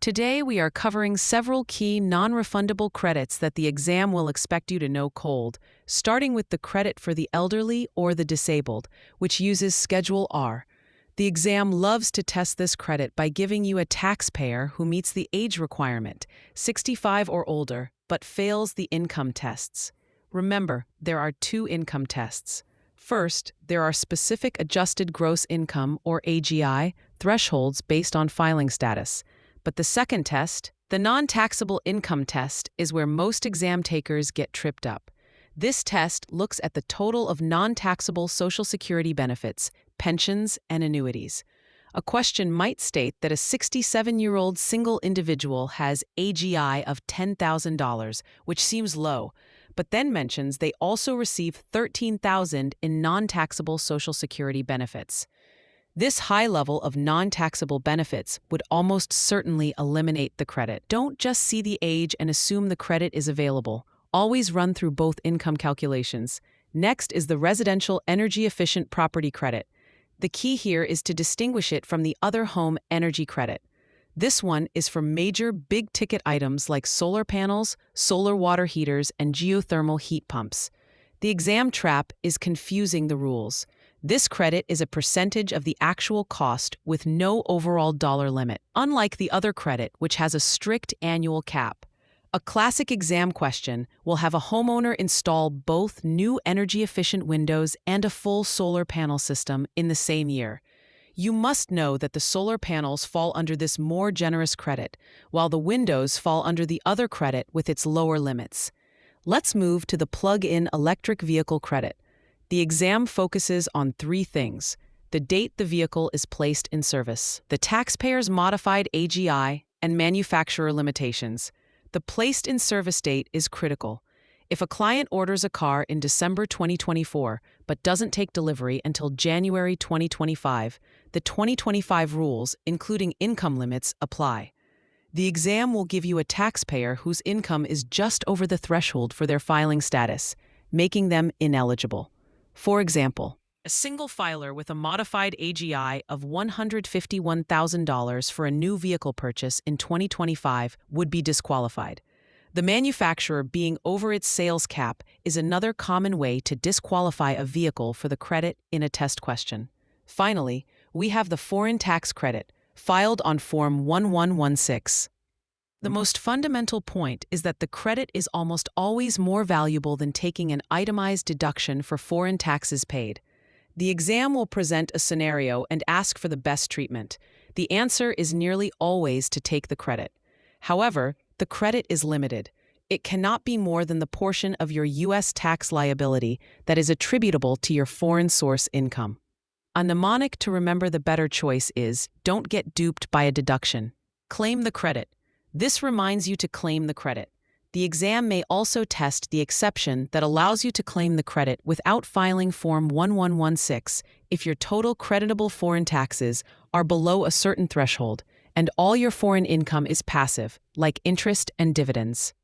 Today, we are covering several key non-refundable credits that the exam will expect you to know cold, starting with the credit for the elderly or the disabled, which uses Schedule R. The exam loves to test this credit by giving you a taxpayer who meets the age requirement, 65 or older, but fails the income tests. Remember, there are two income tests. First, there are specific adjusted gross income, or AGI, thresholds based on filing status. But the second test, the non-taxable income test, is where most exam takers get tripped up. This test looks at the total of non-taxable Social Security benefits, pensions, and annuities. A question might state that a 67-year-old single individual has AGI of $10,000, which seems low, but then mentions they also receive $13,000 in non-taxable Social Security benefits. This high level of non-taxable benefits would almost certainly eliminate the credit. Don't just see the age and assume the credit is available. Always run through both income calculations. Next is the residential energy-efficient property credit. The key here is to distinguish it from the other home energy credit. This one is for major big-ticket items like solar panels, solar water heaters, and geothermal heat pumps. The exam trap is confusing the rules. This credit is a percentage of the actual cost with no overall dollar limit, unlike the other credit, which has a strict annual cap. A classic exam question will have a homeowner install both new energy-efficient windows and a full solar panel system in the same year. You must know that the solar panels fall under this more generous credit, while the windows fall under the other credit with its lower limits. Let's move to the plug-in electric vehicle credit. The exam focuses on three things: the date the vehicle is placed in service, the taxpayer's modified AGI, and manufacturer limitations. The placed in service date is critical. If a client orders a car in December 2024 but doesn't take delivery until January 2025, the 2025 rules, including income limits, apply. The exam will give you a taxpayer whose income is just over the threshold for their filing status, making them ineligible. For example, a single filer with a modified AGI of $151,000 for a new vehicle purchase in 2025 would be disqualified. The manufacturer being over its sales cap is another common way to disqualify a vehicle for the credit in a test question. Finally, we have the foreign tax credit, filed on Form 1116. The most fundamental point is that the credit is almost always more valuable than taking an itemized deduction for foreign taxes paid. The exam will present a scenario and ask for the best treatment. The answer is nearly always to take the credit. However, the credit is limited. It cannot be more than the portion of your U.S. tax liability that is attributable to your foreign source income. A mnemonic to remember: the better choice is, don't get duped by a deduction. Claim the credit. This reminds you to claim the credit. The exam may also test the exception that allows you to claim the credit without filing Form 1116 if your total creditable foreign taxes are below a certain threshold and all your foreign income is passive, like interest and dividends.